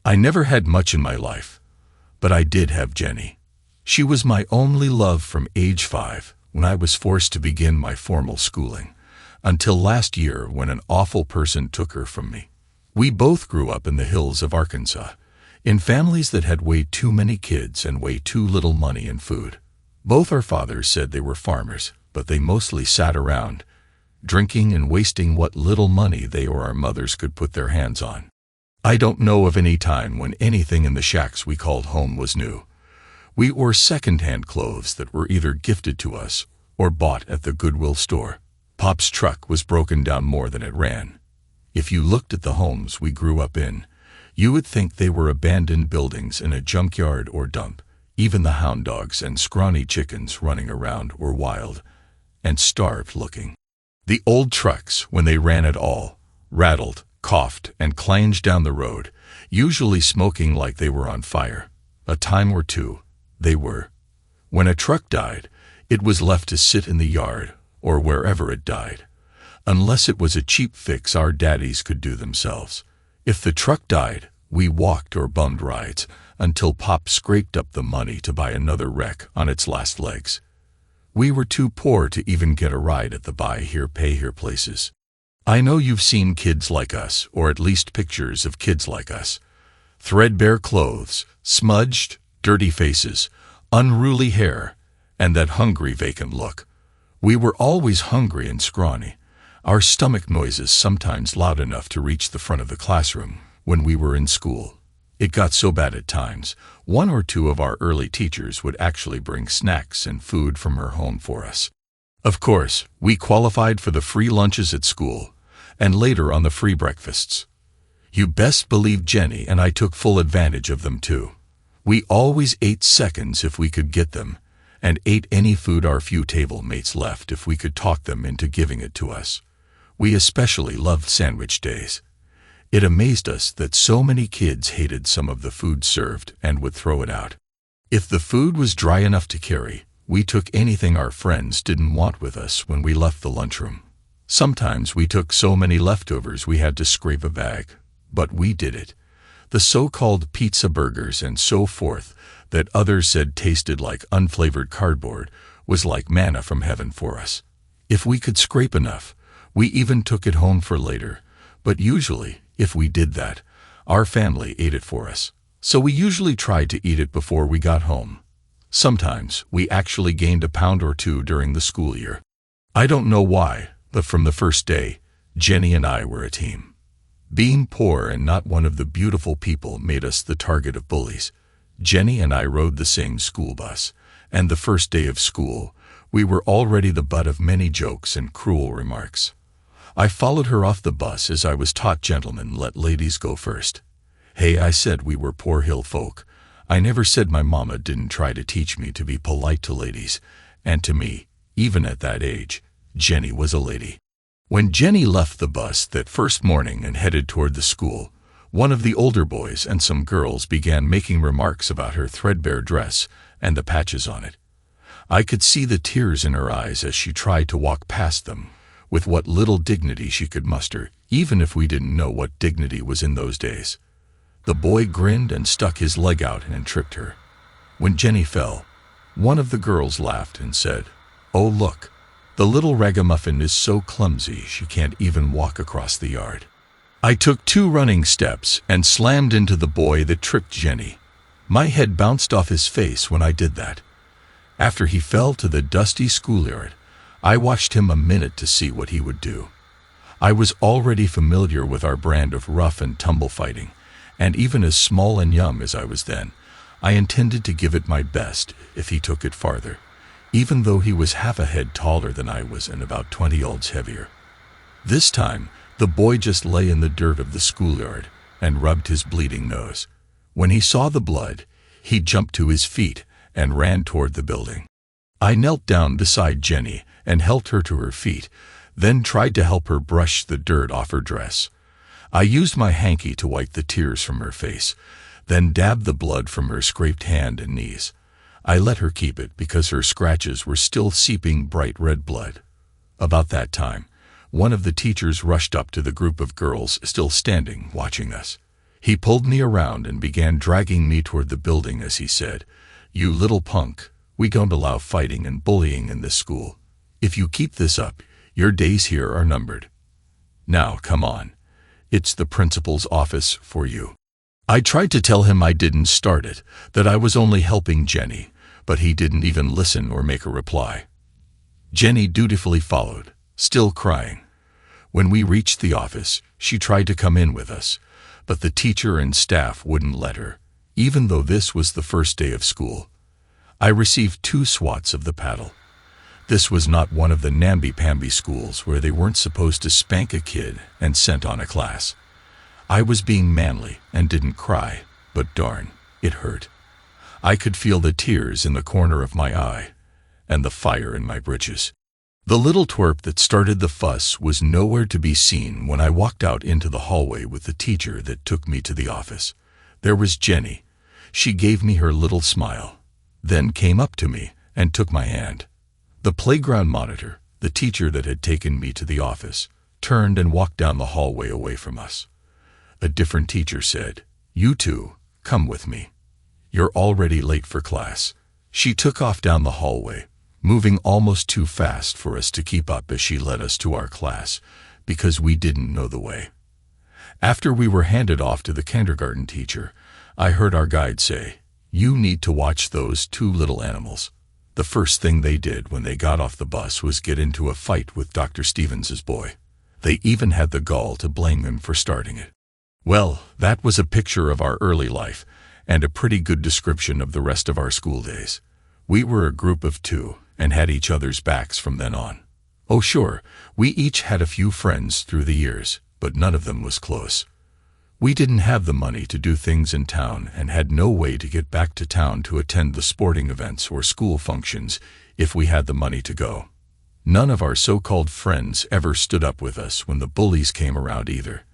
I never had much in my life, but I did have Jenny. She was my only love from age 5, when I was forced to begin my formal schooling, until last year when an awful person took her from me. We both grew up in the hills of Arkansas, in families that had way too many kids and way too little money and food. Both our fathers said they were farmers, but they mostly sat around, drinking and wasting what little money they or our mothers could put their hands on. I don't know of any time when anything in the shacks we called home was new. We wore second-hand clothes that were either gifted to us or bought at the Goodwill store. Pop's truck was broken down more than it ran. If you looked at the homes we grew up in, you would think they were abandoned buildings in a junkyard or dump. Even the hound dogs and scrawny chickens running around were wild and starved-looking. The old trucks, when they ran at all, rattled, coughed, and clanged down the road, usually smoking like they were on fire. A time or two, they were. When a truck died, it was left to sit in the yard or wherever it died, unless it was a cheap fix our daddies could do themselves. If the truck died, we walked or bummed rides until Pop scraped up the money to buy another wreck on its last legs. We were too poor to even get a ride at the buy here pay here places. I know you've seen kids like us, or at least pictures of kids like us. Threadbare clothes, smudged, dirty faces, unruly hair, and that hungry vacant look. We were always hungry and scrawny, our stomach noises sometimes loud enough to reach the front of the classroom when we were in school. It got so bad at times, one or two of our early teachers would actually bring snacks and food from her home for us. Of course, we qualified for the free lunches at school, and later on the free breakfasts. You best believe Jenny and I took full advantage of them too. We always ate seconds if we could get them, and ate any food our few table mates left if we could talk them into giving it to us. We especially loved sandwich days. It amazed us that so many kids hated some of the food served and would throw it out. If the food was dry enough to carry, we took anything our friends didn't want with us when we left the lunchroom. Sometimes we took so many leftovers we had to scrape a bag, but we did it. The so-called pizza burgers and so forth that others said tasted like unflavored cardboard was like manna from heaven for us. If we could scrape enough, we even took it home for later, but usually, if we did that, our family ate it for us. So we usually tried to eat it before we got home. Sometimes we actually gained a pound or two during the school year. I don't know why, but from the first day, Jenny and I were a team. Being poor and not one of the beautiful people made us the target of bullies. Jenny and I rode the same school bus, and the first day of school, we were already the butt of many jokes and cruel remarks. I followed her off the bus as I was taught gentlemen let ladies go first. Hey, I said we were poor hill folk. I never said my mama didn't try to teach me to be polite to ladies, and to me, even at that age, Jenny was a lady. When Jenny left the bus that first morning and headed toward the school, one of the older boys and some girls began making remarks about her threadbare dress and the patches on it. I could see the tears in her eyes as she tried to walk past them, with what little dignity she could muster, even if we didn't know what dignity was in those days. The boy grinned and stuck his leg out and tripped her. When Jenny fell, one of the girls laughed and said, "Oh look, the little ragamuffin is so clumsy she can't even walk across the yard." I took 2 running steps and slammed into the boy that tripped Jenny. My head bounced off his face when I did that. After he fell to the dusty schoolyard, I watched him a minute to see what he would do. I was already familiar with our brand of rough and tumble fighting, and even as small and young as I was then, I intended to give it my best if he took it farther, even though he was half a head taller than I was and about 20 olds heavier. This time, the boy just lay in the dirt of the schoolyard and rubbed his bleeding nose. When he saw the blood, he jumped to his feet and ran toward the building. I knelt down beside Jenny and helped her to her feet, then tried to help her brush the dirt off her dress. I used my hanky to wipe the tears from her face, then dabbed the blood from her scraped hand and knees. I let her keep it because her scratches were still seeping bright red blood. About that time, one of the teachers rushed up to the group of girls still standing, watching us. He pulled me around and began dragging me toward the building as he said, "You little punk, we don't allow fighting and bullying in this school. If you keep this up, your days here are numbered. Now, come on. It's the principal's office for you." I tried to tell him I didn't start it, that I was only helping Jenny, but he didn't even listen or make a reply. Jenny dutifully followed, still crying. When we reached the office, she tried to come in with us, but the teacher and staff wouldn't let her, even though this was the first day of school. I received 2 swats of the paddle. This was not one of the namby-pamby schools where they weren't supposed to spank a kid and sent on a class. I was being manly and didn't cry, but darn, it hurt. I could feel the tears in the corner of my eye and the fire in my britches. The little twerp that started the fuss was nowhere to be seen when I walked out into the hallway with the teacher that took me to the office. There was Jenny. She gave me her little smile, then came up to me and took my hand. The playground monitor, the teacher that had taken me to the office, turned and walked down the hallway away from us. A different teacher said, "You two, come with me. You're already late for class." She took off down the hallway, moving almost too fast for us to keep up as she led us to our class, because we didn't know the way. After we were handed off to the kindergarten teacher, I heard our guide say, "You need to watch those 2 little animals." The first thing they did when they got off the bus was get into a fight with Dr. Stevens's boy. They even had the gall to blame him for starting it. Well, that was a picture of our early life, and a pretty good description of the rest of our school days. We were a group of 2, and had each other's backs from then on. Oh sure, we each had a few friends through the years, but none of them was close. We didn't have the money to do things in town and had no way to get back to town to attend the sporting events or school functions if we had the money to go. None of our so-called friends ever stood up with us when the bullies came around either.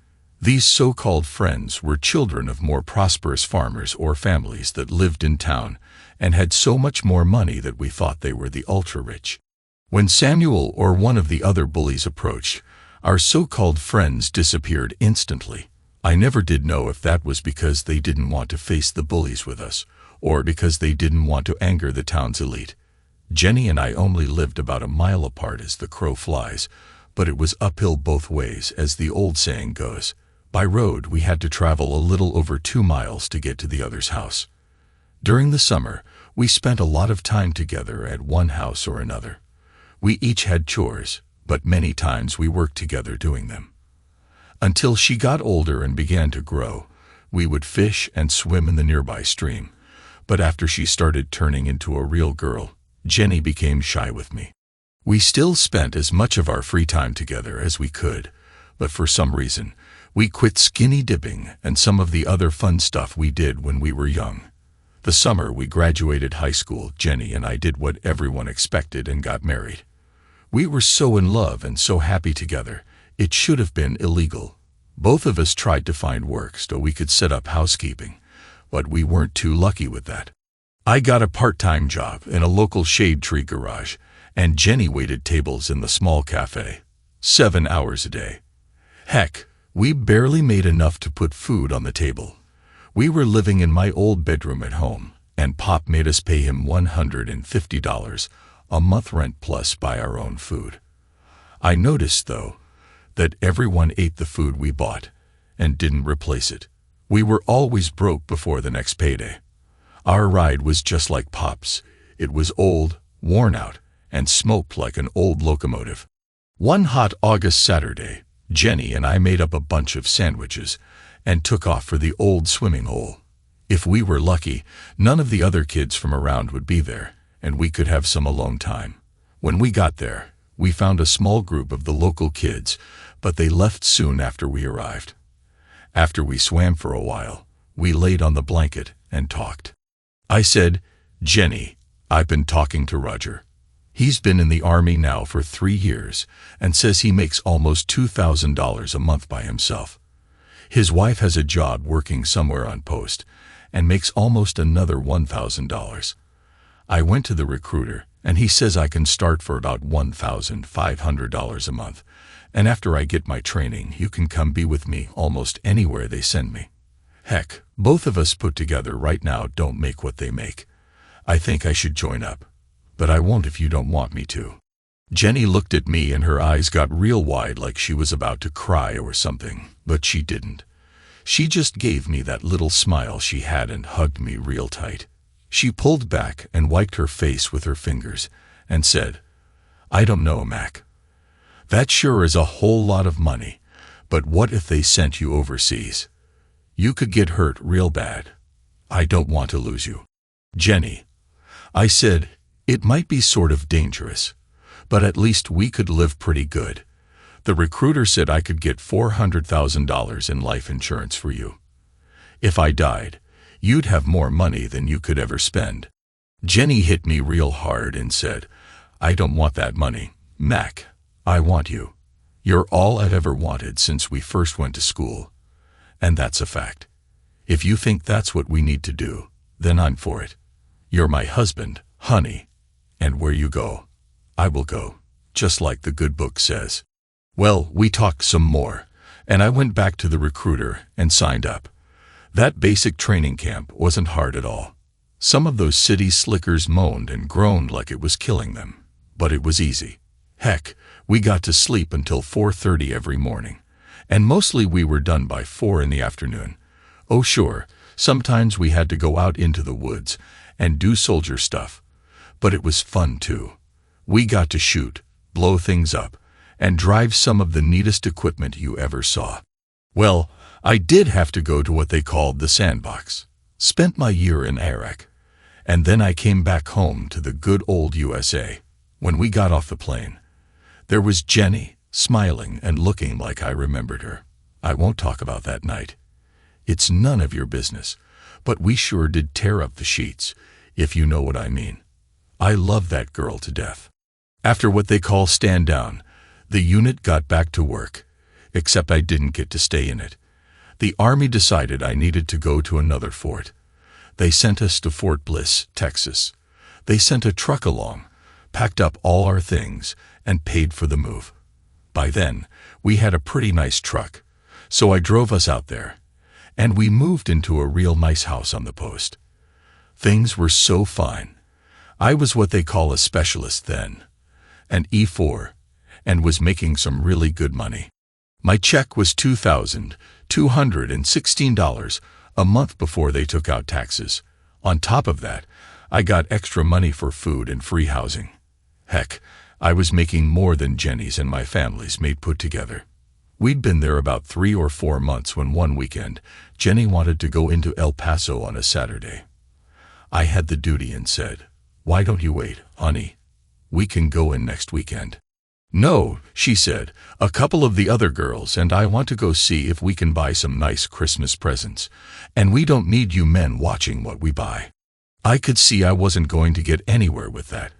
These so-called friends were children of more prosperous farmers or families that lived in town and had so much more money that we thought they were the ultra-rich. When Samuel or one of the other bullies approached, our so-called friends disappeared instantly. I never did know if that was because they didn't want to face the bullies with us, or because they didn't want to anger the town's elite. Jenny and I only lived about a mile apart as the crow flies, but it was uphill both ways, as the old saying goes. By road, we had to travel a little over 2 miles to get to the other's house. During the summer, we spent a lot of time together at one house or another. We each had chores, but many times we worked together doing them. Until she got older and began to grow, we would fish and swim in the nearby stream. But after she started turning into a real girl, Jenny became shy with me. We still spent as much of our free time together as we could, but for some reason, we quit skinny dipping and some of the other fun stuff we did when we were young. The summer we graduated high school, Jenny and I did what everyone expected and got married. We were so in love and so happy together, it should have been illegal. Both of us tried to find work so we could set up housekeeping, but we weren't too lucky with that. I got a part-time job in a local shade tree garage, and Jenny waited tables in the small cafe, 7 hours a day. Heck, we barely made enough to put food on the table. We were living in my old bedroom at home, and Pop made us pay him $150 a month rent plus buy our own food. I noticed, though, that everyone ate the food we bought and didn't replace it. We were always broke before the next payday. Our ride was just like Pop's. It was old, worn out, and smoked like an old locomotive. One hot August Saturday, Jenny and I made up a bunch of sandwiches and took off for the old swimming hole. If we were lucky, none of the other kids from around would be there, and we could have some alone time. When we got there, we found a small group of the local kids, but they left soon after we arrived. After we swam for a while, we laid on the blanket and talked. I said, "Jenny, I've been talking to Roger. He's been in the Army now for 3 years and says he makes almost $2,000 a month by himself. His wife has a job working somewhere on post and makes almost another $1,000. I went to the recruiter, and he says I can start for about $1,500 a month, and after I get my training, you can come be with me almost anywhere they send me. Heck, both of us put together right now don't make what they make. I think I should join up. But I won't if you don't want me to." Jenny looked at me and her eyes got real wide like she was about to cry or something, but she didn't. She just gave me that little smile she had and hugged me real tight. She pulled back and wiped her face with her fingers and said, "I don't know, Mac. That sure is a whole lot of money, but what if they sent you overseas? You could get hurt real bad. I don't want to lose you." "Jenny," I said, "it might be sort of dangerous, but at least we could live pretty good. The recruiter said I could get $400,000 in life insurance for you. If I died, you'd have more money than you could ever spend." Jenny hit me real hard and said, "I don't want that money, Mac. I want you. You're all I've ever wanted since we first went to school. And that's a fact. If you think that's what we need to do, then I'm for it. You're my husband, honey. And where you go, I will go, just like the good book says." Well, we talked some more, and I went back to the recruiter and signed up. That basic training camp wasn't hard at all. Some of those city slickers moaned and groaned like it was killing them, but it was easy. Heck, we got to sleep until 4:30 every morning, and mostly we were done by 4 in the afternoon. Oh sure, sometimes we had to go out into the woods and do soldier stuff, but it was fun too. We got to shoot, blow things up, and drive some of the neatest equipment you ever saw. Well, I did have to go to what they called the sandbox. Spent my year in Iraq, and then I came back home to the good old USA. When we got off the plane, there was Jenny, smiling and looking like I remembered her. I won't talk about that night. It's none of your business, but we sure did tear up the sheets, if you know what I mean. I love that girl to death. After what they call stand down, the unit got back to work, except I didn't get to stay in it. The Army decided I needed to go to another fort. They sent us to Fort Bliss, Texas. They sent a truck along, packed up all our things, and paid for the move. By then, we had a pretty nice truck, so I drove us out there, and we moved into a real nice house on the post. Things were so fine. I was what they call a specialist then, an E4, and was making some really good money. My check was $2,216 a month before they took out taxes. On top of that, I got extra money for food and free housing. Heck, I was making more than Jenny's and my family's mate put together. We'd been there about 3 or 4 months when one weekend, Jenny wanted to go into El Paso on a Saturday. I had the duty and said, "Why don't you wait, honey? We can go in next weekend." "No," she said, "a couple of the other girls and I want to go see if we can buy some nice Christmas presents, and we don't need you men watching what we buy." I could see I wasn't going to get anywhere with that,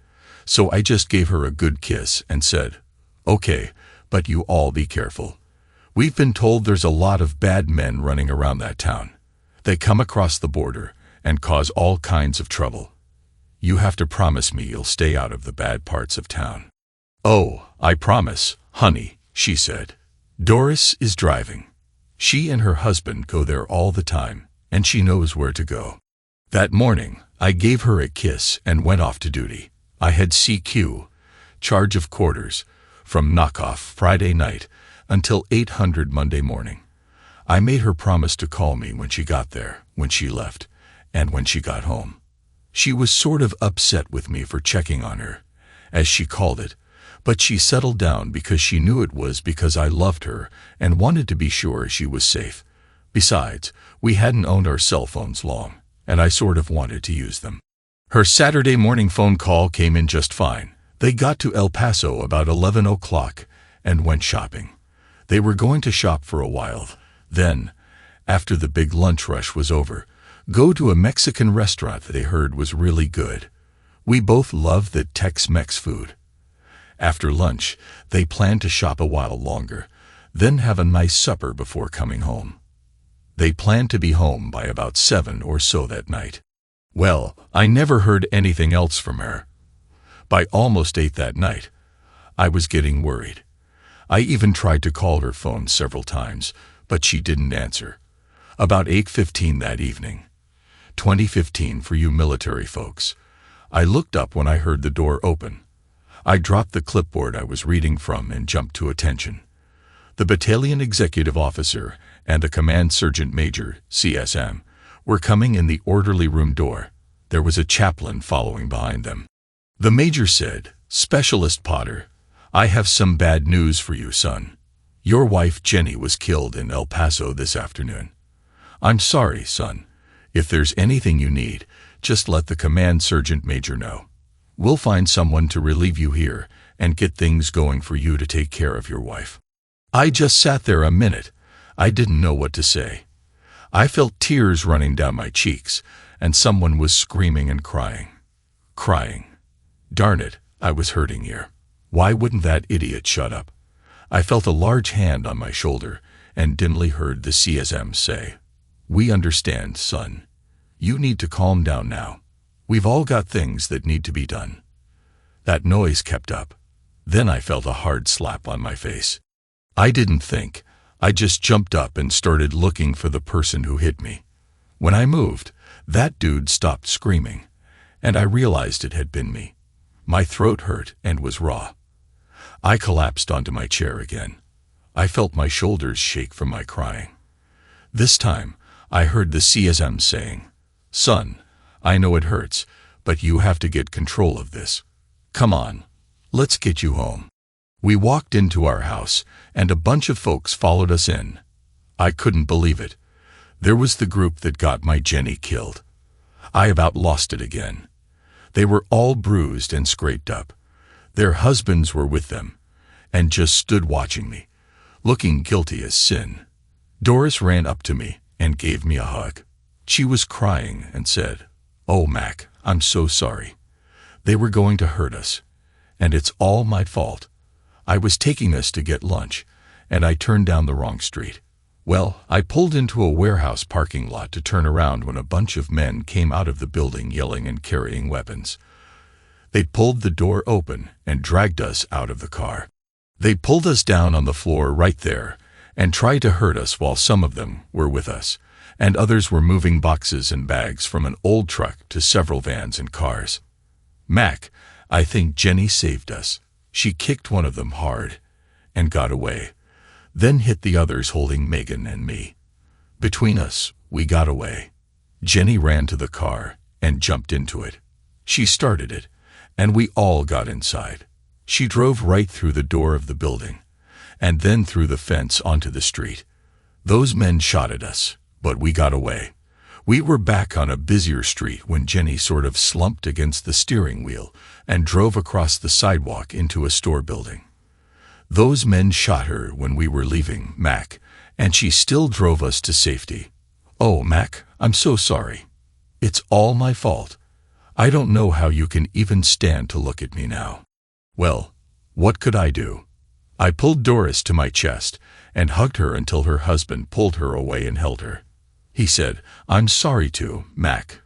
so I just gave her a good kiss and said, "Okay, but you all be careful. We've been told there's a lot of bad men running around that town. They come across the border and cause all kinds of trouble. You have to promise me you'll stay out of the bad parts of town." "Oh, I promise, honey," she said. "Doris is driving. She and her husband go there all the time, and she knows where to go." That morning, I gave her a kiss and went off to duty. I had CQ, charge of quarters, from knockoff Friday night until 800 Monday morning. I made her promise to call me when she got there, when she left, and when she got home. She was sort of upset with me for checking on her, as she called it, but she settled down because she knew it was because I loved her and wanted to be sure she was safe. Besides, we hadn't owned our cell phones long, and I sort of wanted to use them. Her Saturday morning phone call came in just fine. They got to El Paso about 11 o'clock and went shopping. They were going to shop for a while. Then, after the big lunch rush was over, go to a Mexican restaurant that they heard was really good. We both love the Tex-Mex food. After lunch, they planned to shop a while longer, then have a nice supper before coming home. They planned to be home by about 7 or so that night. Well, I never heard anything else from her. By almost 8 that night, I was getting worried. I even tried to call her phone several times, but she didn't answer. About 8:15 that evening. 2015 for you military folks. I looked up when I heard the door open. I dropped the clipboard I was reading from and jumped to attention. The battalion executive officer and a command sergeant major, CSM, were coming in the orderly room door. There was a chaplain following behind them. The major said, "Specialist Potter, I have some bad news for you, son. Your wife Jenny was killed in El Paso this afternoon. I'm sorry, son. If there's anything you need, just let the command sergeant major know. We'll find someone to relieve you here and get things going for you to take care of your wife." I just sat there a minute. I didn't know what to say. I felt tears running down my cheeks, and someone was screaming and crying. Crying. Darn it, I was hurting here. Why wouldn't that idiot shut up? I felt a large hand on my shoulder and dimly heard the CSM say, "We understand, son. You need to calm down now. We've all got things that need to be done." That noise kept up. Then I felt a hard slap on my face. I didn't think. I just jumped up and started looking for the person who hit me. When I moved, that dude stopped screaming, and I realized it had been me. My throat hurt and was raw. I collapsed onto my chair again. I felt my shoulders shake from my crying. This time, I heard the CSM saying, "Son, I know it hurts, but you have to get control of this. Come on, let's get you home." We walked into our house, and a bunch of folks followed us in. I couldn't believe it. There was the group that got my Jenny killed. I about lost it again. They were all bruised and scraped up. Their husbands were with them, and just stood watching me, looking guilty as sin. Doris ran up to me and gave me a hug. She was crying and said, "Oh, Mac, I'm so sorry. They were going to hurt us, and it's all my fault. I was taking us to get lunch, and I turned down the wrong street. Well, I pulled into a warehouse parking lot to turn around when a bunch of men came out of the building yelling and carrying weapons. They pulled the door open and dragged us out of the car. They pulled us down on the floor right there and tried to hurt us while some of them were with us, and others were moving boxes and bags from an old truck to several vans and cars. Mac, I think Jenny saved us. She kicked one of them hard and got away, then hit the others holding Megan and me. Between us, we got away. Jenny ran to the car and jumped into it. She started it, and we all got inside. She drove right through the door of the building, and then through the fence onto the street. Those men shot at us, but we got away. We were back on a busier street when Jenny sort of slumped against the steering wheel and drove across the sidewalk into a store building. Those men shot her when we were leaving, Mac, and she still drove us to safety. Oh, Mac, I'm so sorry. It's all my fault. I don't know how you can even stand to look at me now." Well, what could I do? I pulled Doris to my chest and hugged her until her husband pulled her away and held her. He said, "I'm sorry too, Mac,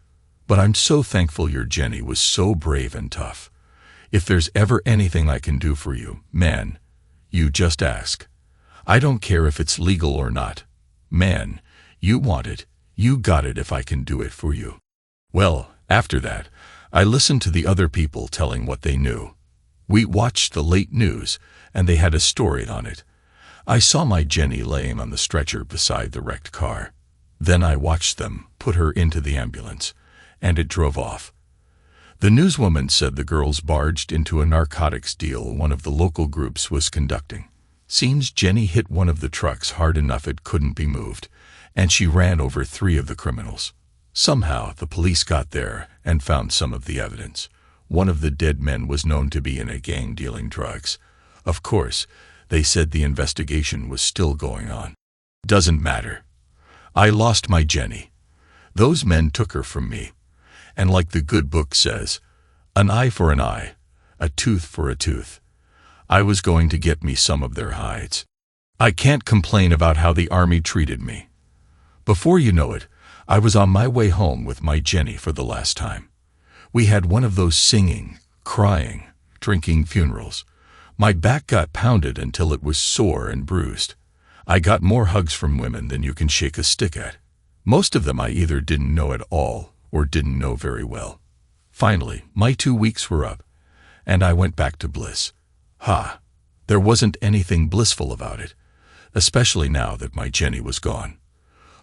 but I'm so thankful your Jenny was so brave and tough. If there's ever anything I can do for you, man, you just ask. I don't care if it's legal or not. Man, you want it, you got it if I can do it for you." Well, after that, I listened to the other people telling what they knew. We watched the late news, and they had a story on it. I saw my Jenny laying on the stretcher beside the wrecked car. Then I watched them put her into the ambulance, and it drove off. The newswoman said the girls barged into a narcotics deal one of the local groups was conducting. Seems Jenny hit one of the trucks hard enough it couldn't be moved, and she ran over 3 of the criminals. Somehow, the police got there and found some of the evidence. One of the dead men was known to be in a gang dealing drugs. Of course, they said the investigation was still going on. Doesn't matter. I lost my Jenny. Those men took her from me. And like the good book says, an eye for an eye, a tooth for a tooth. I was going to get me some of their hides. I can't complain about how the army treated me. Before you know it, I was on my way home with my Jenny for the last time. We had one of those singing, crying, drinking funerals. My back got pounded until it was sore and bruised. I got more hugs from women than you can shake a stick at. Most of them I either didn't know at all or didn't know very well. Finally, my 2 weeks were up, and I went back to bliss. There wasn't anything blissful about it, especially now that my Jenny was gone.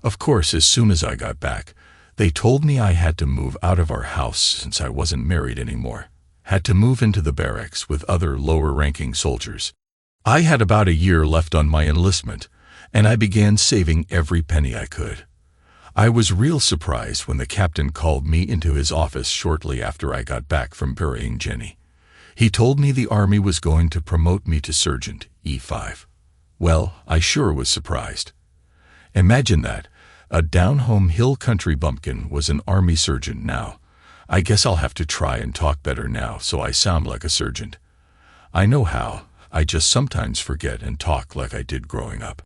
Of course, as soon as I got back, they told me I had to move out of our house since I wasn't married anymore. Had to move into the barracks with other lower-ranking soldiers. I had about a year left on my enlistment, and I began saving every penny I could. I was real surprised when the captain called me into his office shortly after I got back from burying Jenny. He told me the Army was going to promote me to Sergeant E5. Well, I sure was surprised. Imagine that. A down-home hill country bumpkin was an Army sergeant now. I guess I'll have to try and talk better now so I sound like a sergeant. I know how, I just sometimes forget and talk like I did growing up.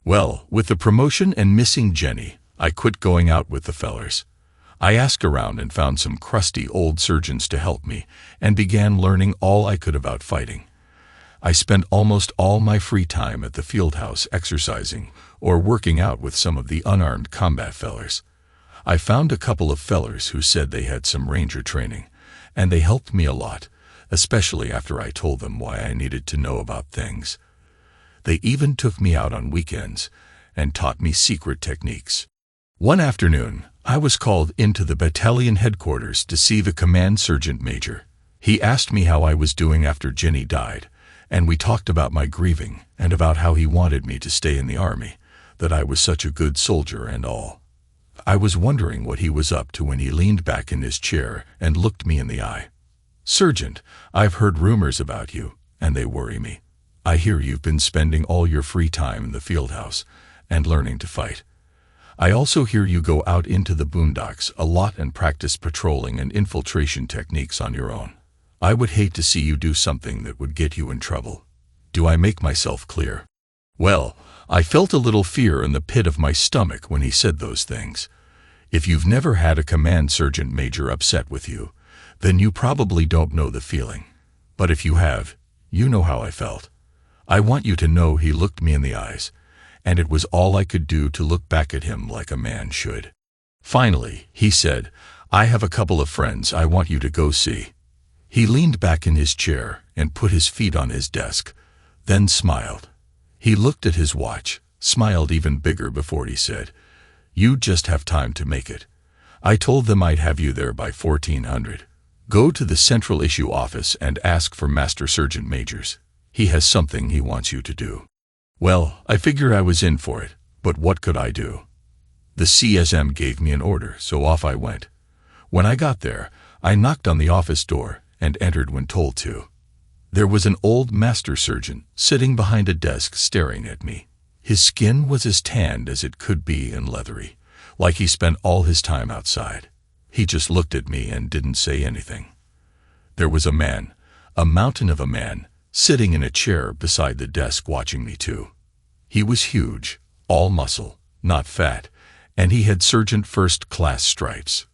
Well, with the promotion and missing Jenny, I quit going out with the fellers. I asked around and found some crusty old surgeons to help me and began learning all I could about fighting. I spent almost all my free time at the field house exercising or working out with some of the unarmed combat fellers. I found a couple of fellers who said they had some ranger training, and they helped me a lot, especially after I told them why I needed to know about things. They even took me out on weekends and taught me secret techniques. One afternoon, I was called into the battalion headquarters to see the command sergeant major. He asked me how I was doing after Jenny died, and we talked about my grieving and about how he wanted me to stay in the Army, that I was such a good soldier and all. I was wondering what he was up to when he leaned back in his chair and looked me in the eye. "Sergeant, I've heard rumors about you, and they worry me. I hear you've been spending all your free time in the field house and learning to fight. I also hear you go out into the boondocks a lot and practice patrolling and infiltration techniques on your own. I would hate to see you do something that would get you in trouble. Do I make myself clear?" Well, I felt a little fear in the pit of my stomach when he said those things. If you've never had a command sergeant major upset with you, then you probably don't know the feeling. But if you have, you know how I felt. I want you to know he looked me in the eyes, and it was all I could do to look back at him like a man should. Finally, he said, "I have a couple of friends I want you to go see." He leaned back in his chair and put his feet on his desk, then smiled. He looked at his watch, smiled even bigger before he said, "You just have time to make it. I told them I'd have you there by 1400. Go to the Central Issue office and ask for Master Sergeant Majors. He has something he wants you to do." Well, I figured I was in for it, but what could I do? The CSM gave me an order, so off I went. When I got there, I knocked on the office door and entered when told to. There was an old master surgeon sitting behind a desk staring at me. His skin was as tanned as it could be and leathery, like he spent all his time outside. He just looked at me and didn't say anything. There was a man, a mountain of a man, sitting in a chair beside the desk watching me too. He was huge, all muscle, not fat, and he had Sergeant First Class stripes.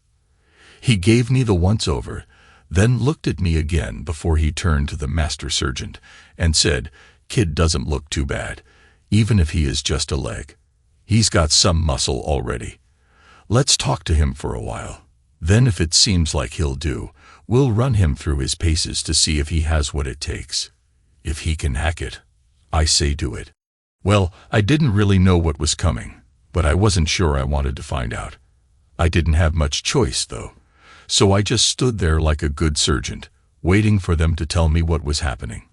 He gave me the once-over, then looked at me again before he turned to the master sergeant and said, "Kid doesn't look too bad, even if he is just a leg. He's got some muscle already. Let's talk to him for a while. Then if it seems like he'll do, we'll run him through his paces to see if he has what it takes. If he can hack it, I say do it." Well, I didn't really know what was coming, but I wasn't sure I wanted to find out. I didn't have much choice, though, so I just stood there like a good sergeant, waiting for them to tell me what was happening.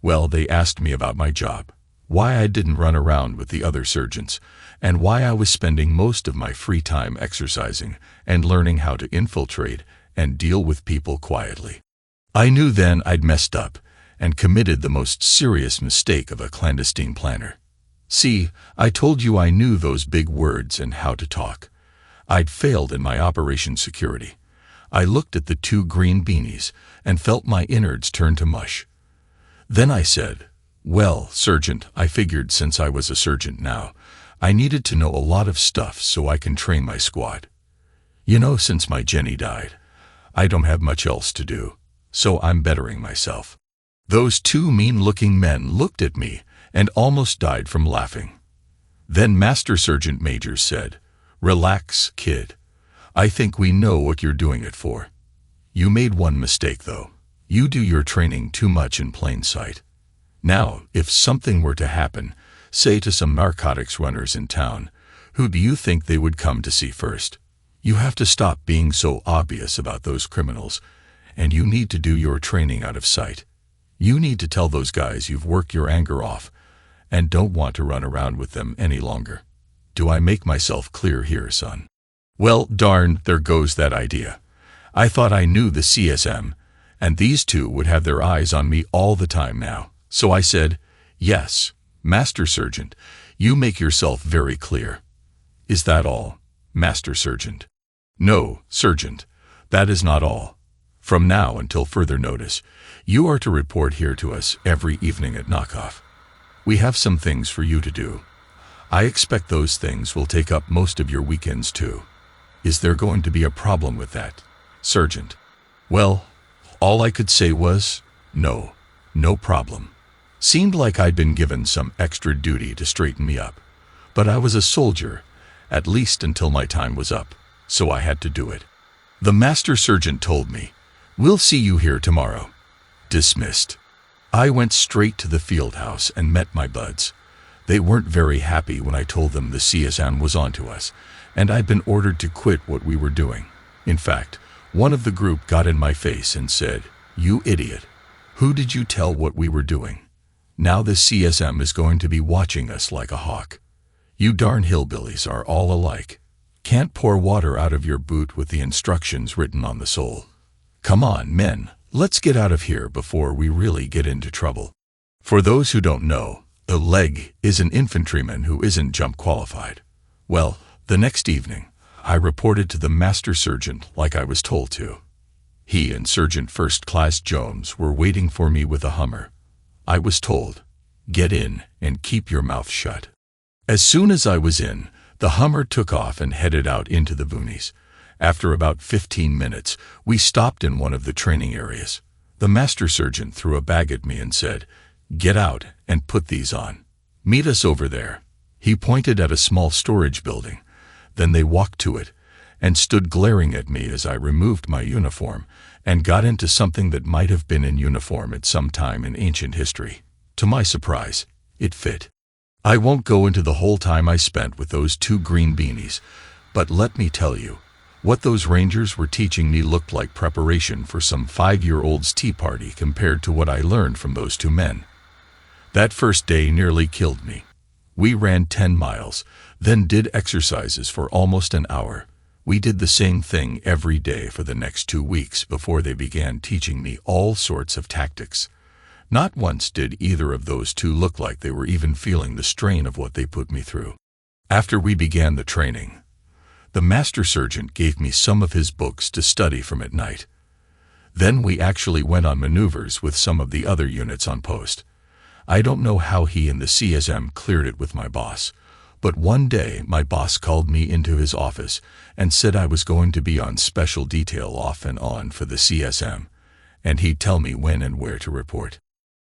Well, they asked me about my job, why I didn't run around with the other surgeons, and why I was spending most of my free time exercising and learning how to infiltrate and deal with people quietly. I knew then I'd messed up and committed the most serious mistake of a clandestine planner. See, I told you I knew those big words and how to talk. I'd failed in my operation security. I looked at the two green beanies and felt my innards turn to mush. Then I said, "Well, Sergeant, I figured since I was a sergeant now, I needed to know a lot of stuff so I can train my squad. You know, since my Jenny died, I don't have much else to do, so I'm bettering myself." Those two mean-looking men looked at me and almost died from laughing. Then Master Sergeant Major said, Relax, kid. I think we know what you're doing it for. You made one mistake, though. You do your training too much in plain sight. Now, if something were to happen, say to some narcotics runners in town, who do you think they would come to see first? You have to stop being so obvious about those criminals, and you need to do your training out of sight. You need to tell those guys you've worked your anger off and don't want to run around with them any longer. Do I make myself clear here, son? Well, darn, there goes that idea. I thought I knew the CSM, and these two would have their eyes on me all the time now. So I said, yes, Master Sergeant, you make yourself very clear. Is that all, Master Sergeant? No, Sergeant, that is not all. From now until further notice, you are to report here to us every evening at knockoff. We have some things for you to do. I expect those things will take up most of your weekends too. Is there going to be a problem with that, Sergeant? Well, all I could say was, no problem. Seemed like I'd been given some extra duty to straighten me up. But I was a soldier, at least until my time was up, so I had to do it. The Master Sergeant told me, we'll see you here tomorrow. Dismissed. I went straight to the field house and met my buds. They weren't very happy when I told them the CSM was onto us, and I'd been ordered to quit what we were doing. In fact, one of the group got in my face and said, "You idiot. Who did you tell what we were doing? Now the CSM is going to be watching us like a hawk. You darn hillbillies are all alike. Can't pour water out of your boot with the instructions written on the sole. Come on, men, let's get out of here before we really get into trouble." For those who don't know, a leg is an infantryman who isn't jump qualified. Well, the next evening, I reported to the Master Sergeant like I was told to. He and Sergeant First Class Jones were waiting for me with a Hummer. I was told, get in and keep your mouth shut. As soon as I was in, the Hummer took off and headed out into the boonies. After about 15 minutes, we stopped in one of the training areas. The Master Sergeant threw a bag at me and said, "Get out and put these on. Meet us over there." He pointed at a small storage building. Then they walked to it and stood glaring at me as I removed my uniform and got into something that might have been in uniform at some time in ancient history. To my surprise, it fit. I won't go into the whole time I spent with those two green beanies, but let me tell you, what those Rangers were teaching me looked like preparation for some 5-year-old's tea party compared to what I learned from those two men. That first day nearly killed me. We ran 10 miles, then did exercises for almost an hour. We did the same thing every day for the next 2 weeks before they began teaching me all sorts of tactics. Not once did either of those two look like they were even feeling the strain of what they put me through. After we began the training, the Master Sergeant gave me some of his books to study from at night. Then we actually went on maneuvers with some of the other units on post. I don't know how he and the CSM cleared it with my boss, but one day my boss called me into his office and said I was going to be on special detail off and on for the CSM, and he'd tell me when and where to report.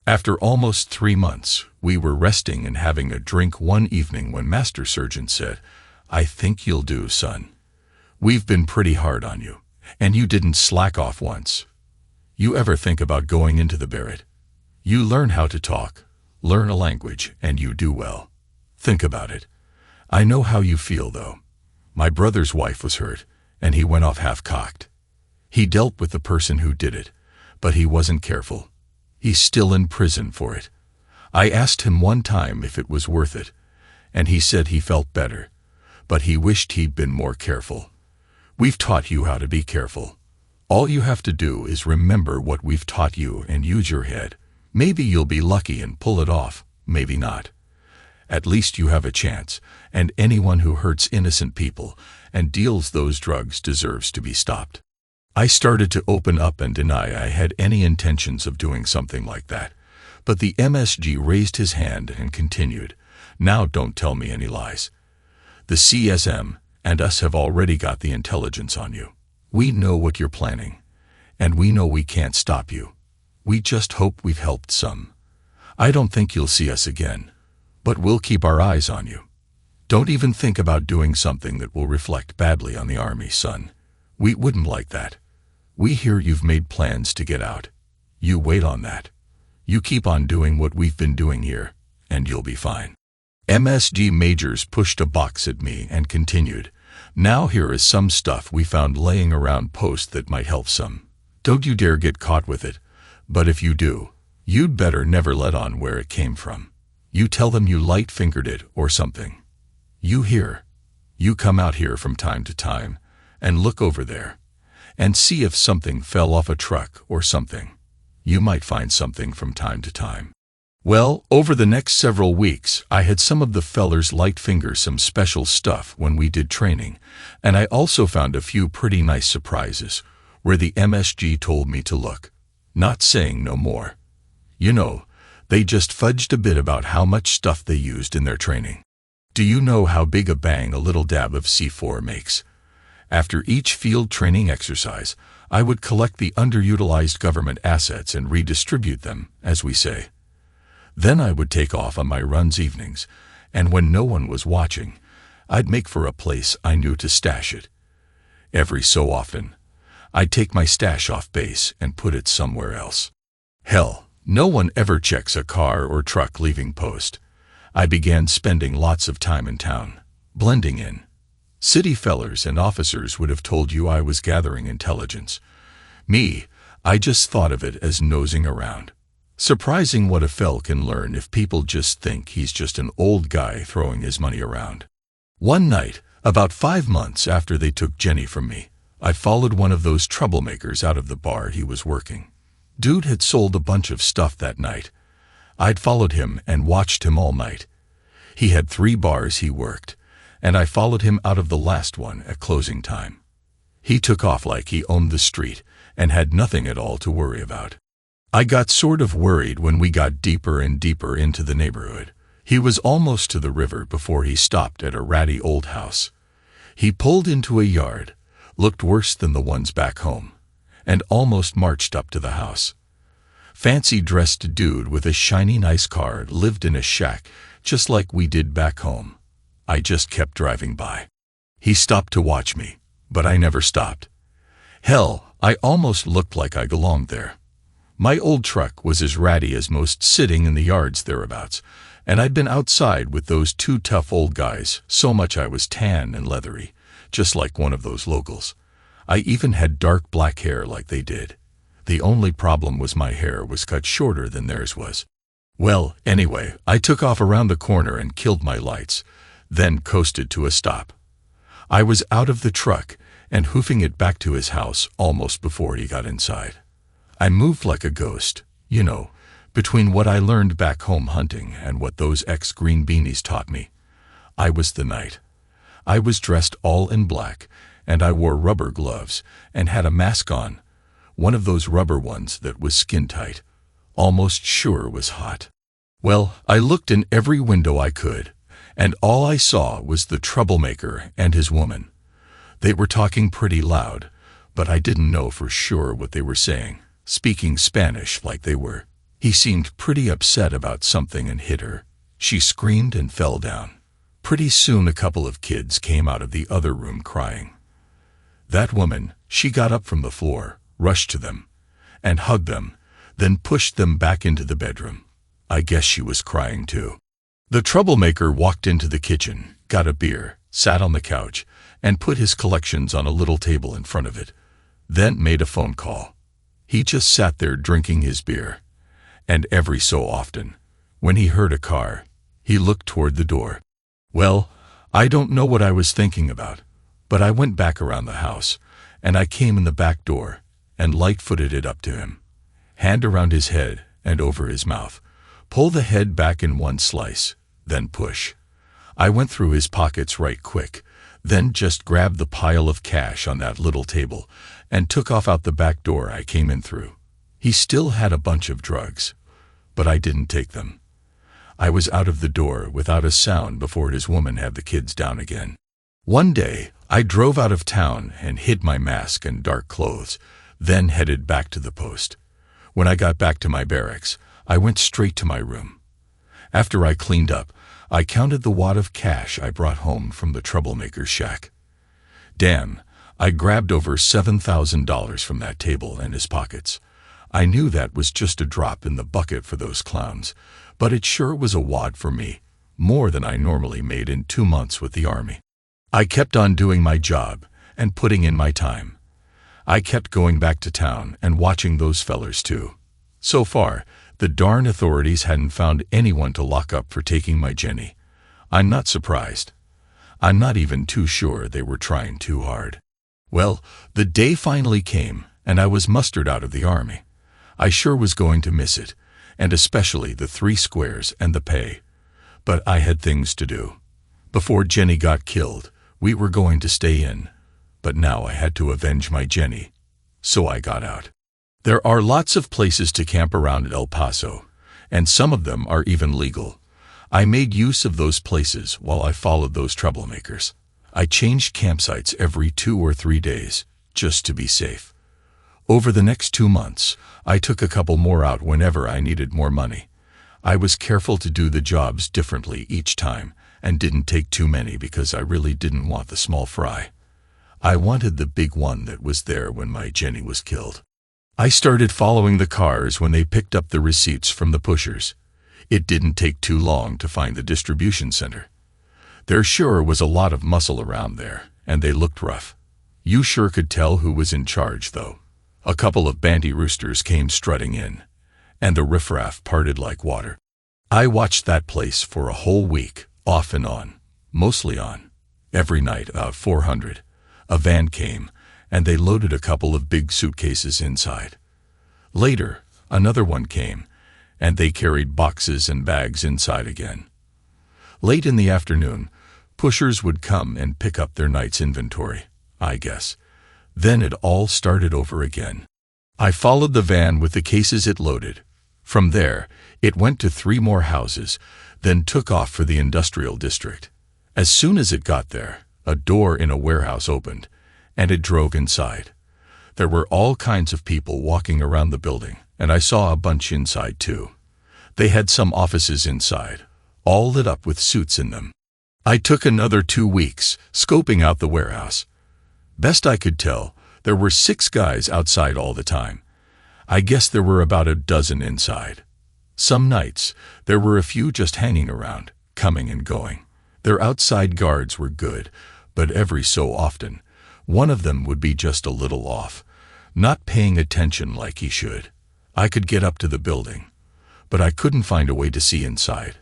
After almost 3 months, we were resting and having a drink one evening when Master Sergeant said, "I think you'll do, son. We've been pretty hard on you, and you didn't slack off once. You ever think about going into the barrack? You learn how to talk, learn a language, and you do well. Think about it. I know how you feel, though. My brother's wife was hurt, and he went off half-cocked. He dealt with the person who did it, but he wasn't careful. He's still in prison for it. I asked him one time if it was worth it, and he said he felt better, but he wished he'd been more careful. We've taught you how to be careful. All you have to do is remember what we've taught you and use your head. Maybe you'll be lucky and pull it off, maybe not. At least you have a chance, and anyone who hurts innocent people and deals those drugs deserves to be stopped." I started to open up and deny I had any intentions of doing something like that, but the MSG raised his hand and continued, "Now don't tell me any lies. The CSM and us have already got the intelligence on you. We know what you're planning, and we know we can't stop you. We just hope we've helped some. I don't think you'll see us again, but we'll keep our eyes on you. Don't even think about doing something that will reflect badly on the Army, son. We wouldn't like that. We hear you've made plans to get out. You wait on that. You keep on doing what we've been doing here, and you'll be fine." MSG Majors pushed a box at me and continued, "Now here is some stuff we found laying around post that might help some. Don't you dare get caught with it, but if you do, you'd better never let on where it came from. You tell them you light-fingered it or something. You hear? You come out here from time to time and look over there and see if something fell off a truck or something. You might find something from time to time." Well, over the next several weeks, I had some of the fellers light finger some special stuff when we did training, and I also found a few pretty nice surprises where the MSG told me to look, not saying no more. You know, they just fudged a bit about how much stuff they used in their training. Do you know how big a bang a little dab of C4 makes? After each field training exercise, I would collect the underutilized government assets and redistribute them, as we say. Then I would take off on my runs evenings, and when no one was watching, I'd make for a place I knew to stash it. Every so often, I'd take my stash off base and put it somewhere else. Hell, no one ever checks a car or truck leaving post. I began spending lots of time in town, blending in. City fellers and officers would have told you I was gathering intelligence. Me, I just thought of it as nosing around. Surprising what a fell can learn if people just think he's just an old guy throwing his money around. One night, about 5 months after they took Jenny from me, I followed one of those troublemakers out of the bar he was working. Dude had sold a bunch of stuff that night. I'd followed him and watched him all night. He had 3 bars he worked, and I followed him out of the last one at closing time. He took off like he owned the street and had nothing at all to worry about. I got sort of worried when we got deeper and deeper into the neighborhood. He was almost to the river before he stopped at a ratty old house. He pulled into a yard, looked worse than the ones back home, and almost marched up to the house. Fancy-dressed dude with a shiny nice car lived in a shack just like we did back home. I just kept driving by. He stopped to watch me, but I never stopped. Hell, I almost looked like I belonged there. My old truck was as ratty as most sitting in the yards thereabouts, and I'd been outside with those 2 tough old guys so much I was tan and leathery, just like one of those locals. I even had dark black hair like they did. The only problem was my hair was cut shorter than theirs was. Well, anyway, I took off around the corner and killed my lights, then coasted to a stop. I was out of the truck and hoofing it back to his house almost before he got inside. I moved like a ghost, you know, between what I learned back home hunting and what those ex-green beanies taught me. I was the knight. I was dressed all in black, and I wore rubber gloves and had a mask on, one of those rubber ones that was skin-tight, almost sure was hot. Well, I looked in every window I could, and all I saw was the troublemaker and his woman. They were talking pretty loud, but I didn't know for sure what they were saying, speaking Spanish like they were. He seemed pretty upset about something and hit her. She screamed and fell down. Pretty soon a couple of kids came out of the other room crying. That woman, she got up from the floor, rushed to them, and hugged them, then pushed them back into the bedroom. I guess she was crying too. The troublemaker walked into the kitchen, got a beer, sat on the couch, and put his collections on a little table in front of it, then made a phone call. He just sat there drinking his beer, and every so often, when he heard a car, he looked toward the door. Well, I don't know what I was thinking about, but I went back around the house, and I came in the back door and light-footed it up to him. Hand around his head and over his mouth. Pull the head back in one slice, then push. I went through his pockets right quick, then just grabbed the pile of cash on that little table and took off out the back door I came in through. He still had a bunch of drugs, but I didn't take them. I was out of the door without a sound before his woman had the kids down again. One day, I drove out of town and hid my mask and dark clothes, then headed back to the post. When I got back to my barracks, I went straight to my room. After I cleaned up, I counted the wad of cash I brought home from the troublemaker's shack. Damn, I grabbed over $7,000 from that table and his pockets. I knew that was just a drop in the bucket for those clowns, but it sure was a wad for me, more than I normally made in 2 months with the army. I kept on doing my job and putting in my time. I kept going back to town and watching those fellers too. So far, the darn authorities hadn't found anyone to lock up for taking my Jenny. I'm not surprised. I'm not even too sure they were trying too hard. Well, the day finally came, and I was mustered out of the army. I sure was going to miss it, and especially the 3 squares and the pay. But I had things to do. Before Jenny got killed, we were going to stay in, but now I had to avenge my Jenny, so I got out. There are lots of places to camp around El Paso, and some of them are even legal. I made use of those places while I followed those troublemakers. I changed campsites every 2 or 3 days, just to be safe. Over the next 2 months, I took a couple more out whenever I needed more money. I was careful to do the jobs differently each time, and didn't take too many because I really didn't want the small fry. I wanted the big one that was there when my Jenny was killed. I started following the cars when they picked up the receipts from the pushers. It didn't take too long to find the distribution center. There sure was a lot of muscle around there, and they looked rough. You sure could tell who was in charge, though. A couple of banty roosters came strutting in, and the riffraff parted like water. I watched that place for a whole week, off and on, mostly on. Every night, about 400. A van came, and they loaded a couple of big suitcases inside. Later, another one came, and they carried boxes and bags inside again. Late in the afternoon, pushers would come and pick up their night's inventory, I guess. Then it all started over again. I followed the van with the cases it loaded. From there, it went to 3 more houses, then took off for the industrial district. As soon as it got there, a door in a warehouse opened, and it drove inside. There were all kinds of people walking around the building, and I saw a bunch inside too. They had some offices inside, all lit up with suits in them. I took another 2 weeks, scoping out the warehouse. Best I could tell, there were 6 guys outside all the time. I guess there were about a dozen inside. Some nights, there were a few just hanging around, coming and going. Their outside guards were good, but every so often, one of them would be just a little off, not paying attention like he should. I could get up to the building, but I couldn't find a way to see inside,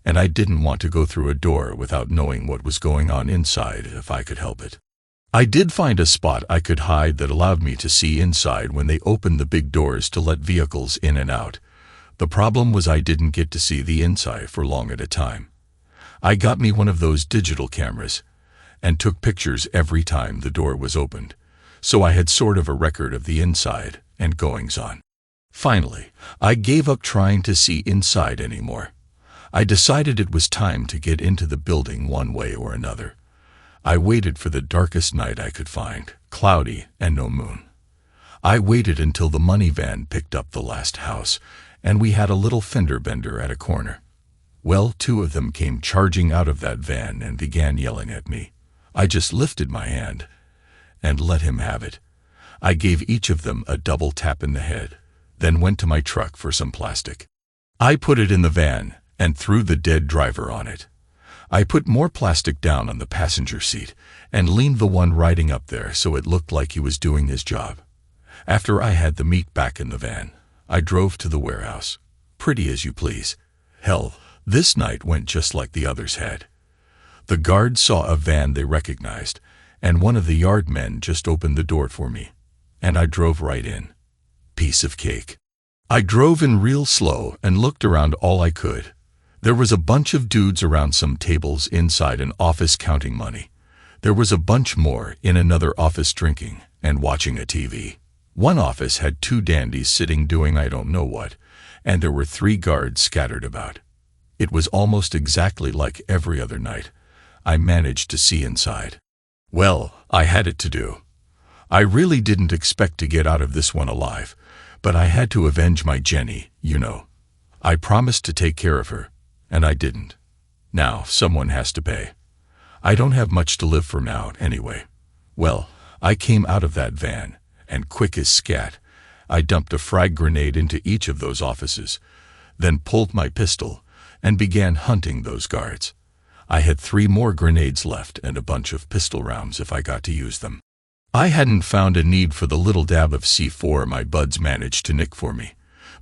and I didn't want to go through a door without knowing what was going on inside if I could help it. I did find a spot I could hide that allowed me to see inside when they opened the big doors to let vehicles in and out. The problem was I didn't get to see the inside for long at a time. I got me one of those digital cameras and took pictures every time the door was opened, so I had sort of a record of the inside and goings-on. Finally, I gave up trying to see inside anymore. I decided it was time to get into the building one way or another. I waited for the darkest night I could find, cloudy and no moon. I waited until the money van picked up the last house, and we had a little fender bender at a corner. Well, 2 of them came charging out of that van and began yelling at me. I just lifted my hand and let him have it. I gave each of them a double tap in the head, then went to my truck for some plastic. I put it in the van and threw the dead driver on it. I put more plastic down on the passenger seat and leaned the one riding up there so it looked like he was doing his job. After I had the meat back in the van, I drove to the warehouse. Pretty as you please. Hell, this night went just like the others had. The guards saw a van they recognized, and one of the yard men just opened the door for me, and I drove right in. Piece of cake. I drove in real slow and looked around all I could. There was a bunch of dudes around some tables inside an office counting money. There was a bunch more in another office drinking and watching a TV. One office had 2 dandies sitting doing I don't know what, and there were 3 guards scattered about. It was almost exactly like every other night. I managed to see inside. Well, I had it to do. I really didn't expect to get out of this one alive, but I had to avenge my Jenny, you know. I promised to take care of her, and I didn't. Now, someone has to pay. I don't have much to live for now, anyway. Well, I came out of that van, and quick as scat, I dumped a frag grenade into each of those offices, then pulled my pistol and began hunting those guards. I had 3 more grenades left and a bunch of pistol rounds if I got to use them. I hadn't found a need for the little dab of C4 my buds managed to nick for me,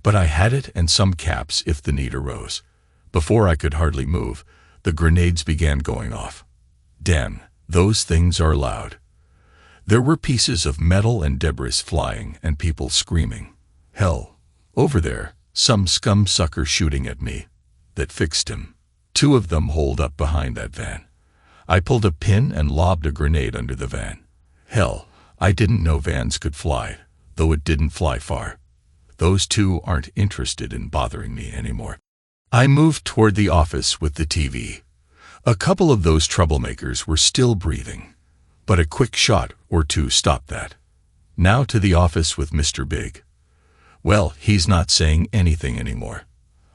but I had it and some caps if the need arose. Before I could hardly move, the grenades began going off. Damn, those things are loud. There were pieces of metal and debris flying and people screaming. Hell, over there, some scum sucker shooting at me. That fixed him. 2 of them holed up behind that van. I pulled a pin and lobbed a grenade under the van. Hell, I didn't know vans could fly, though it didn't fly far. Those 2 aren't interested in bothering me anymore. I moved toward the office with the TV. A couple of those troublemakers were still breathing, but a quick shot or 2 stopped that. Now to the office with Mr. Big. Well, he's not saying anything anymore.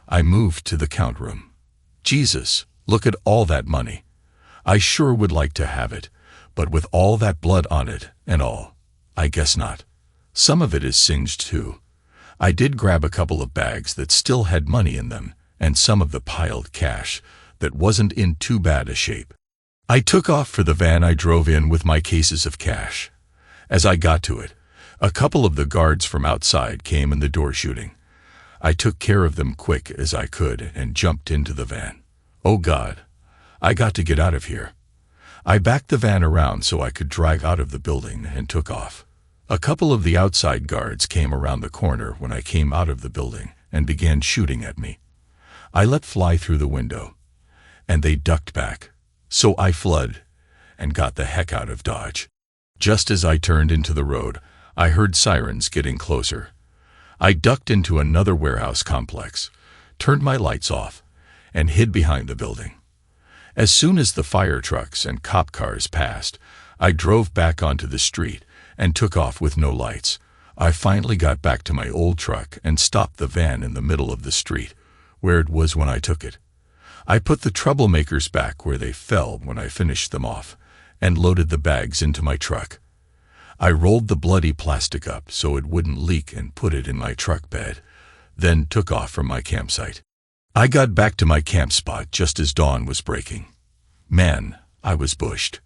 I moved to the count room. Jesus, look at all that money. I sure would like to have it, but with all that blood on it and all, I guess not. Some of it is singed too. I did grab a couple of bags that still had money in them, and some of the piled cash that wasn't in too bad a shape. I took off for the van I drove in with my cases of cash. As I got to it, a couple of the guards from outside came in the door shooting. I took care of them quick as I could and jumped into the van. Oh God, I got to get out of here. I backed the van around so I could drive out of the building and took off. A couple of the outside guards came around the corner when I came out of the building and began shooting at me. I let fly through the window, and they ducked back, so I fled and got the heck out of Dodge. Just as I turned into the road, I heard sirens getting closer. I ducked into another warehouse complex, turned my lights off, and hid behind the building. As soon as the fire trucks and cop cars passed, I drove back onto the street and took off with no lights. I finally got back to my old truck and stopped the van in the middle of the street, where it was when I took it. I put the troublemakers back where they fell when I finished them off, and loaded the bags into my truck. I rolled the bloody plastic up so it wouldn't leak and put it in my truck bed, then took off from my campsite. I got back to my camp spot just as dawn was breaking. Man, I was bushed.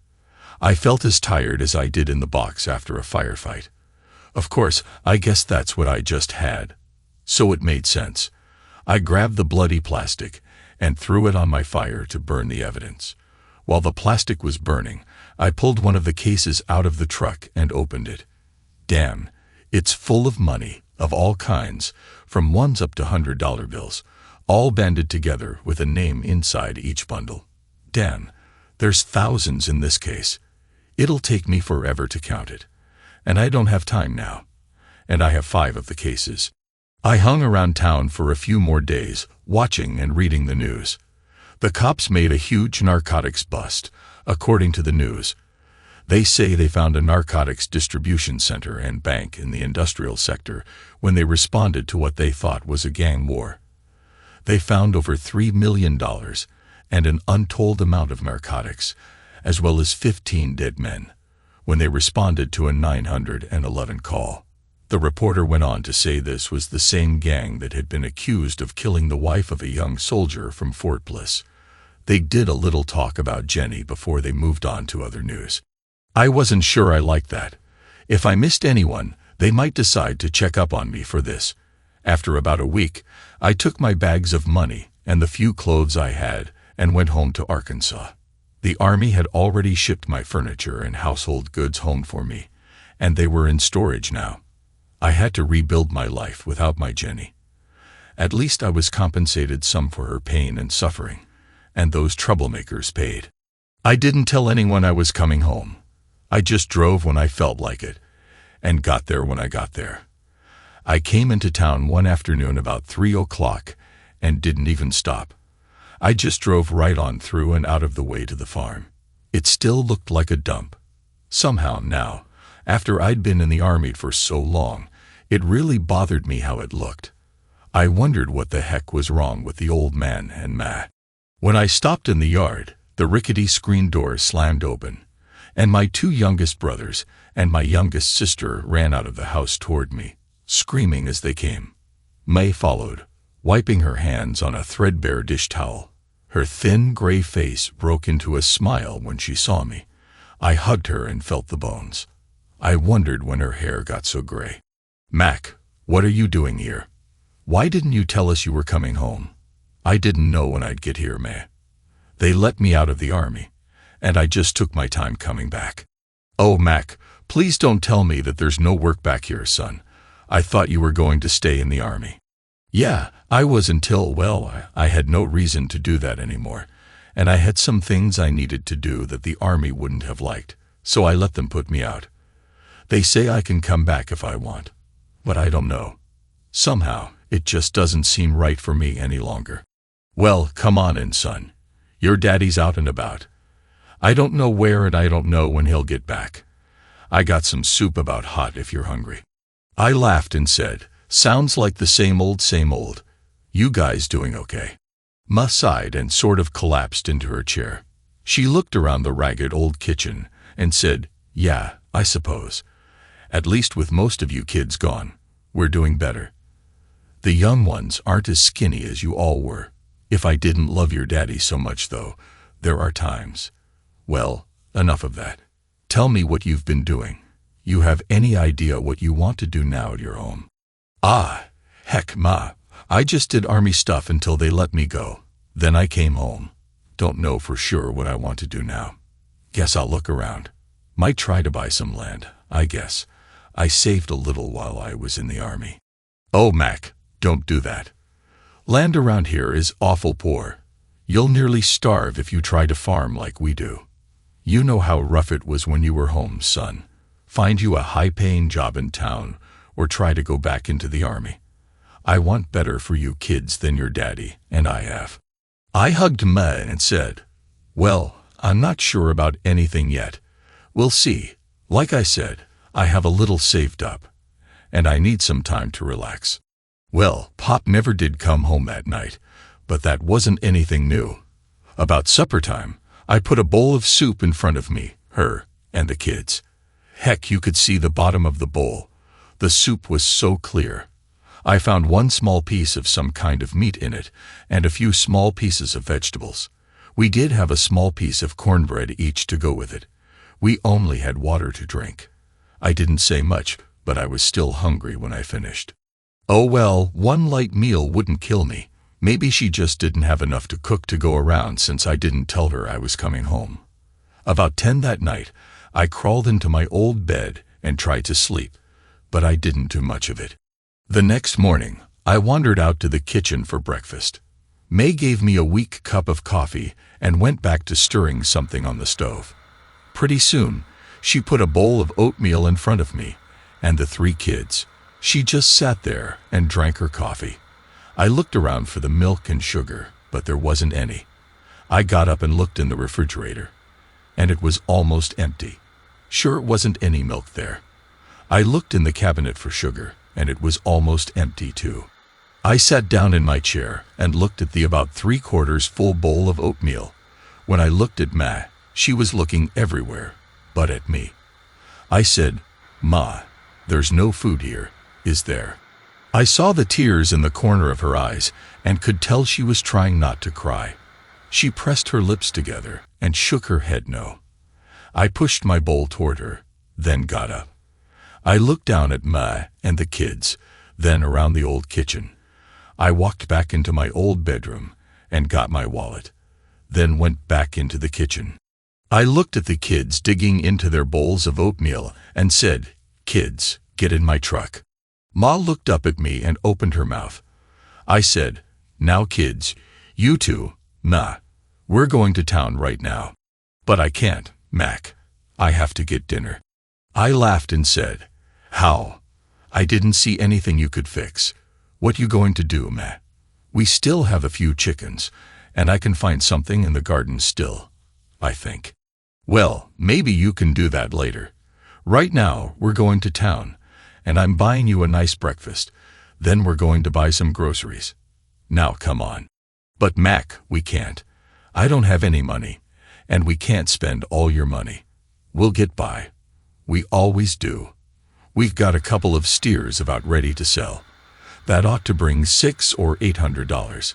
I felt as tired as I did in the box after a firefight. Of course, I guess that's what I just had. So it made sense. I grabbed the bloody plastic and threw it on my fire to burn the evidence. While the plastic was burning, I pulled one of the cases out of the truck and opened it. Damn, it's full of money of all kinds, from ones up to $100 bills, all banded together with a name inside each bundle. Damn, there's thousands in this case. It'll take me forever to count it, and I don't have time now. And I have 5 of the cases. I hung around town for a few more days, watching and reading the news. The cops made a huge narcotics bust, according to the news. They say they found a narcotics distribution center and bank in the industrial sector when they responded to what they thought was a gang war. They found over $3 million and an untold amount of narcotics, as well as 15 dead men, when they responded to a 911 call. The reporter went on to say this was the same gang that had been accused of killing the wife of a young soldier from Fort Bliss. They did a little talk about Jenny before they moved on to other news. I wasn't sure I liked that. If I missed anyone, they might decide to check up on me for this. After about a week, I took my bags of money and the few clothes I had and went home to Arkansas. The Army had already shipped my furniture and household goods home for me, and they were in storage now. I had to rebuild my life without my Jenny. At least I was compensated some for her pain and suffering, and those troublemakers paid. I didn't tell anyone I was coming home. I just drove when I felt like it, and got there when I got there. I came into town one afternoon about 3 o'clock and didn't even stop. I just drove right on through and out of the way to the farm. It still looked like a dump. Somehow now, after I'd been in the Army for so long, it really bothered me how it looked. I wondered what the heck was wrong with the old man and Ma. When I stopped in the yard, the rickety screen door slammed open, and my two youngest brothers and my youngest sister ran out of the house toward me, screaming as they came. May followed, wiping her hands on a threadbare dish towel. Her thin gray face broke into a smile when she saw me. I hugged her and felt the bones. I wondered when her hair got so gray. "Mac, what are you doing here? Why didn't you tell us you were coming home?" "I didn't know when I'd get here, May. They let me out of the army, and I just took my time coming back." "Oh, Mac, please don't tell me that there's no work back here, son. I thought you were going to stay in the army." "Yeah, I was until, well, I had no reason to do that anymore, and I had some things I needed to do that the army wouldn't have liked, so I let them put me out. They say I can come back if I want, but I don't know. Somehow, it just doesn't seem right for me any longer." "Well, come on in, son. Your daddy's out and about. I don't know where and I don't know when he'll get back. I got some soup about hot if you're hungry." I laughed and said, "Sounds like the same old, same old. You guys doing okay?" Ma sighed and sort of collapsed into her chair. She looked around the ragged old kitchen and said, "Yeah, I suppose. At least with most of you kids gone, we're doing better. The young ones aren't as skinny as you all were. If I didn't love your daddy so much, though, there are times. Well, enough of that. Tell me what you've been doing. You have any idea what you want to do now at your home?" "Ah, heck, Ma. I just did army stuff until they let me go. Then I came home. Don't know for sure what I want to do now. Guess I'll look around. Might try to buy some land, I guess. I saved a little while I was in the army." "Oh, Mac, don't do that. Land around here is awful poor. You'll nearly starve if you try to farm like we do. You know how rough it was when you were home, son. Find you a high-paying job in town or try to go back into the army. I want better for you kids than your daddy and I have." I hugged Ma and said, "Well, I'm not sure about anything yet. We'll see. Like I said, I have a little saved up, and I need some time to relax." Well, Pop never did come home that night, but that wasn't anything new. About supper time, I put a bowl of soup in front of me, her, and the kids. Heck, you could see the bottom of the bowl. The soup was so clear. I found one small piece of some kind of meat in it, and a few small pieces of vegetables. We did have a small piece of cornbread each to go with it. We only had water to drink. I didn't say much, but I was still hungry when I finished. Oh well, one light meal wouldn't kill me. Maybe she just didn't have enough to cook to go around since I didn't tell her I was coming home. About 10 that night, I crawled into my old bed and tried to sleep, but I didn't do much of it. The next morning, I wandered out to the kitchen for breakfast. May gave me a weak cup of coffee and went back to stirring something on the stove. Pretty soon, she put a bowl of oatmeal in front of me and the 3 kids. She just sat there and drank her coffee. I looked around for the milk and sugar, but there wasn't any. I got up and looked in the refrigerator, and it was almost empty. Sure, it wasn't any milk there. I looked in the cabinet for sugar, and it was almost empty too. I sat down in my chair and looked at the about 3/4 full bowl of oatmeal. When I looked at Ma, she was looking everywhere, but at me. I said, "Ma, there's no food here, is there?" I saw the tears in the corner of her eyes and could tell she was trying not to cry. She pressed her lips together and shook her head no. I pushed my bowl toward her, then got up. I looked down at Ma and the kids, then around the old kitchen. I walked back into my old bedroom and got my wallet, then went back into the kitchen. I looked at the kids digging into their bowls of oatmeal and said, "Kids, get in my truck." Ma looked up at me and opened her mouth. I said, "Now kids, you two, nah, we're going to town right now." "But I can't, Mac. I have to get dinner." I laughed and said, "How? I didn't see anything you could fix. What you going to do, Ma? We still have a few chickens, and I can find something in the garden still, I think." "Well, maybe you can do that later. Right now, we're going to town, and I'm buying you a nice breakfast. Then we're going to buy some groceries. Now come on." "But Mac, we can't. I don't have any money, and we can't spend all your money. We'll get by. We always do. We've got a couple of steers about ready to sell. That ought to bring $600 or $800.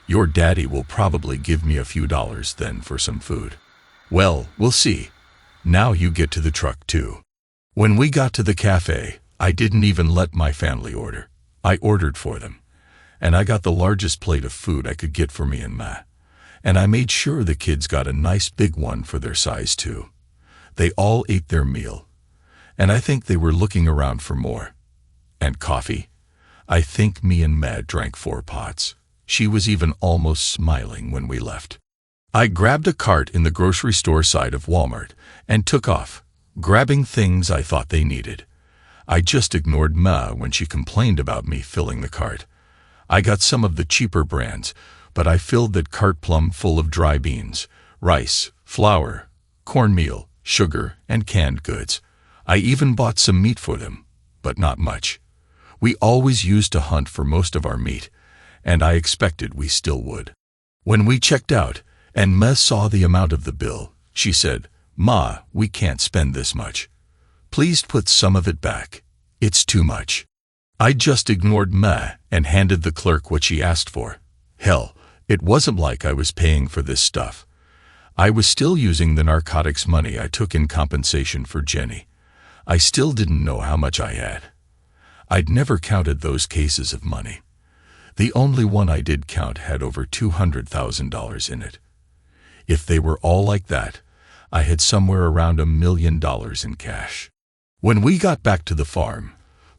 Your daddy will probably give me a few dollars then for some food. Well, we'll see. Now you get to the truck too. When we got to the cafe, I didn't even let my family order. I ordered for them. And I got the largest plate of food I could get for me and Ma. And I made sure the kids got a nice big one for their size too. They all ate their meal. And I think they were looking around for more. And coffee? I think me and Ma drank 4 pots. She was even almost smiling when we left. I grabbed a cart in the grocery store side of Walmart and took off, grabbing things I thought they needed. I just ignored Ma when she complained about me filling the cart. I got some of the cheaper brands, but I filled that cart plumb full of dry beans, rice, flour, cornmeal, sugar, and canned goods. I even bought some meat for them, but not much. We always used to hunt for most of our meat, and I expected we still would. When we checked out, and Ma saw the amount of the bill, she said, "Ma, we can't spend this much. Please put some of it back. It's too much." I just ignored Ma and handed the clerk what she asked for. Hell, it wasn't like I was paying for this stuff. I was still using the narcotics money I took in compensation for Jenny. I still didn't know how much I had. I'd never counted those cases of money. The only one I did count had over $200,000 in it. If they were all like that, I had somewhere around $1 million in cash. When we got back to the farm,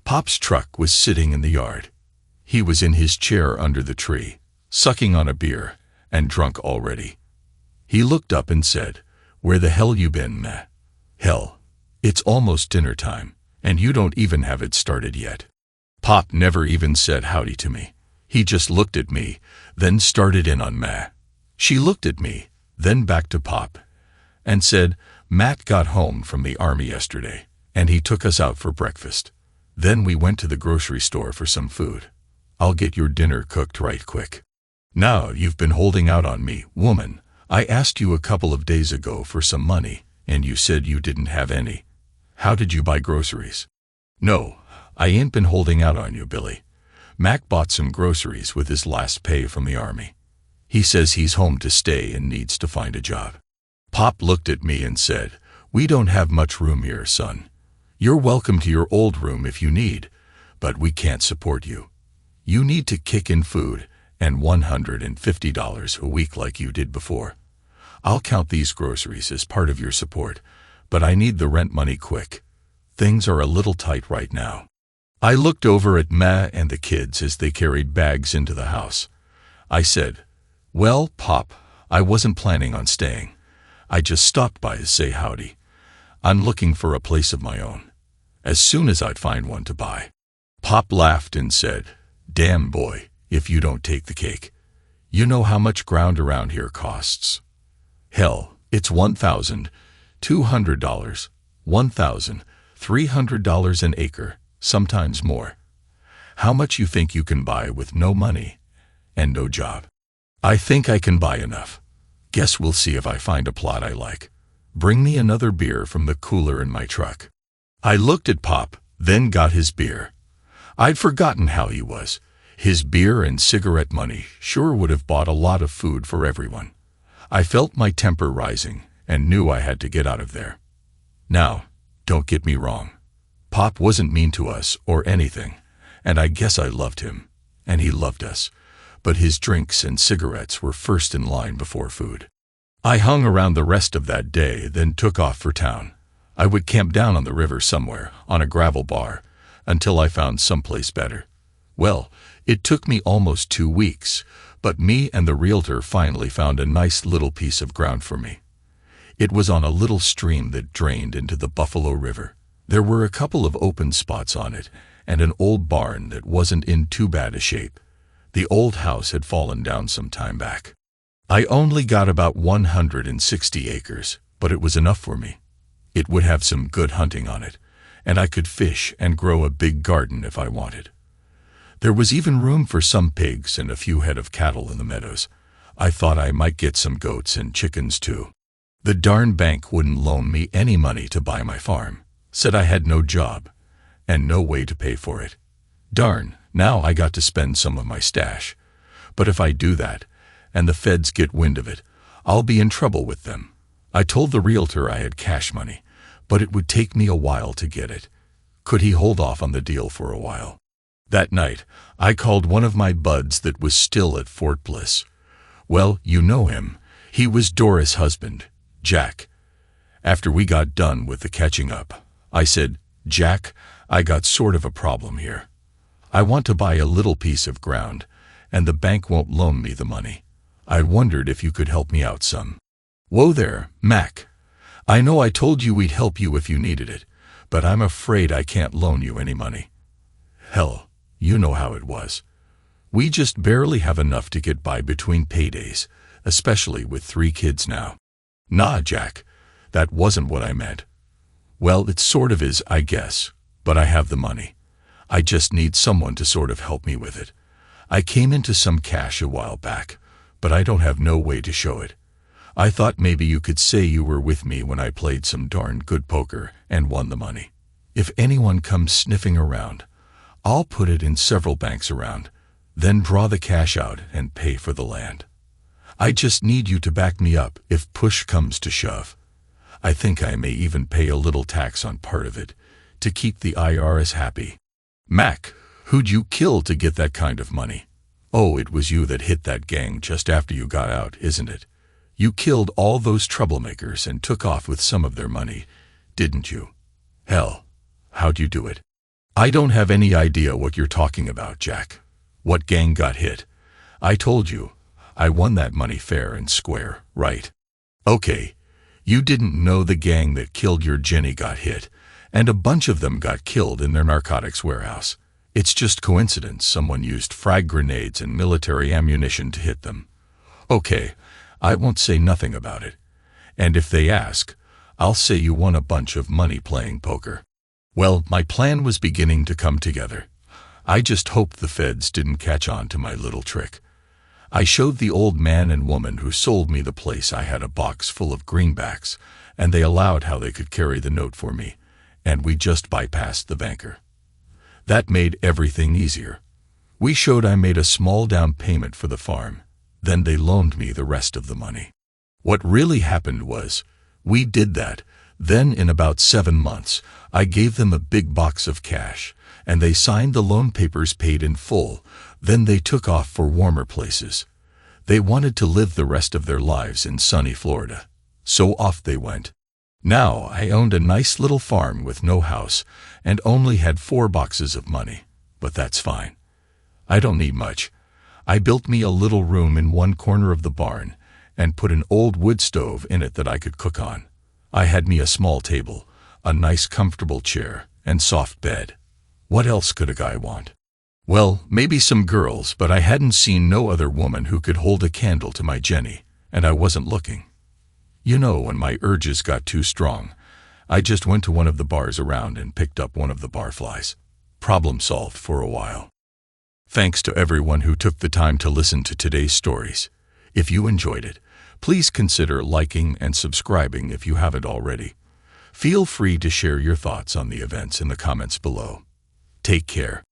Pop's truck was sitting in the yard. He was in his chair under the tree, sucking on a beer, and drunk already. He looked up and said, "Where the hell you been, Ma?" "Hell, it's almost dinner time, and you don't even have it started yet." Pop never even said howdy to me. He just looked at me, then started in on Ma. She looked at me, then back to Pop, and said, "Matt got home from the army yesterday, and he took us out for breakfast. Then we went to the grocery store for some food. I'll get your dinner cooked right quick." "Now you've been holding out on me, woman. I asked you a couple of days ago for some money, and you said you didn't have any. How did you buy groceries?" "No, I ain't been holding out on you, Billy. Mac bought some groceries with his last pay from the army. He says he's home to stay and needs to find a job." Pop looked at me and said, "We don't have much room here, son. You're welcome to your old room if you need, but we can't support you. You need to kick in food and $150 a week like you did before. I'll count these groceries as part of your support, but I need the rent money quick. Things are a little tight right now." I looked over at Ma and the kids as they carried bags into the house. I said, "Well, Pop, I wasn't planning on staying. I just stopped by to say howdy. I'm looking for a place of my own, as soon as I'd find one to buy." Pop laughed and said, "Damn, boy, if you don't take the cake. You know how much ground around here costs. Hell, it's $1,200, $1,300 an acre, sometimes more. How much you think you can buy with no money and no job?" "I think I can buy enough. Guess we'll see if I find a plot I like. Bring me another beer from the cooler in my truck." I looked at Pop, then got his beer. I'd forgotten how he was. His beer and cigarette money sure would have bought a lot of food for everyone. I felt my temper rising and knew I had to get out of there. Now, don't get me wrong. Pop wasn't mean to us or anything, and I guess I loved him, and he loved us, but his drinks and cigarettes were first in line before food. I hung around the rest of that day, then took off for town. I would camp down on the river somewhere, on a gravel bar, until I found someplace better. Well, it took me almost 2 weeks, but me and the realtor finally found a nice little piece of ground for me. It was on a little stream that drained into the Buffalo River. There were a couple of open spots on it, and an old barn that wasn't in too bad a shape. The old house had fallen down some time back. I only got about 160 acres, but it was enough for me. It would have some good hunting on it, and I could fish and grow a big garden if I wanted. There was even room for some pigs and a few head of cattle in the meadows. I thought I might get some goats and chickens too. The darn bank wouldn't loan me any money to buy my farm. Said I had no job and no way to pay for it. Darn, now I got to spend some of my stash. But if I do that, and the feds get wind of it, I'll be in trouble with them. I told the realtor I had cash money, but it would take me a while to get it. Could he hold off on the deal for a while? That night, I called one of my buds that was still at Fort Bliss. Well, you know him. He was Dora's husband, Jack. After we got done with the catching up, I said, "Jack, I got sort of a problem here. I want to buy a little piece of ground, and the bank won't loan me the money. I wondered if you could help me out some." "Whoa there, Mac. I know I told you we'd help you if you needed it, but I'm afraid I can't loan you any money." "Hell, you know how it was. We just barely have enough to get by between paydays, especially with 3 kids now." "Nah, Jack, that wasn't what I meant." "Well, it sort of is, I guess, but I have the money. I just need someone to sort of help me with it. I came into some cash a while back, but I don't have no way to show it. I thought maybe you could say you were with me when I played some darn good poker and won the money. If anyone comes sniffing around, I'll put it in several banks around, then draw the cash out and pay for the land. I just need you to back me up if push comes to shove. I think I may even pay a little tax on part of it to keep the IRS happy." "Mac, who'd you kill to get that kind of money?" "Oh, it was you that hit that gang just after you got out, isn't it? You killed all those troublemakers and took off with some of their money, didn't you?" "Hell, how'd you do it?" "I don't have any idea what you're talking about, Jack. What gang got hit? I told you, I won that money fair and square, right?" "Okay, you didn't know the gang that killed your Jenny got hit, and a bunch of them got killed in their narcotics warehouse. It's just coincidence someone used frag grenades and military ammunition to hit them." "Okay, I won't say nothing about it. And if they ask, I'll say you won a bunch of money playing poker." Well, my plan was beginning to come together. I just hoped the feds didn't catch on to my little trick. I showed the old man and woman who sold me the place I had a box full of greenbacks, and they allowed how they could carry the note for me, and we just bypassed the banker. That made everything easier. We showed I made a small down payment for the farm, then they loaned me the rest of the money. What really happened was, we did that, then in about 7 months, I gave them a big box of cash, and they signed the loan papers paid in full. Then they took off for warmer places. They wanted to live the rest of their lives in sunny Florida. So off they went. Now I owned a nice little farm with no house and only had 4 boxes of money, but that's fine. I don't need much. I built me a little room in one corner of the barn and put an old wood stove in it that I could cook on. I had me a small table, a nice comfortable chair, and soft bed. What else could a guy want? Well, maybe some girls, but I hadn't seen no other woman who could hold a candle to my Jenny, and I wasn't looking. You know, when my urges got too strong, I just went to one of the bars around and picked up one of the barflies. Problem solved for a while. Thanks to everyone who took the time to listen to today's stories. If you enjoyed it, please consider liking and subscribing if you haven't already. Feel free to share your thoughts on the events in the comments below. Take care.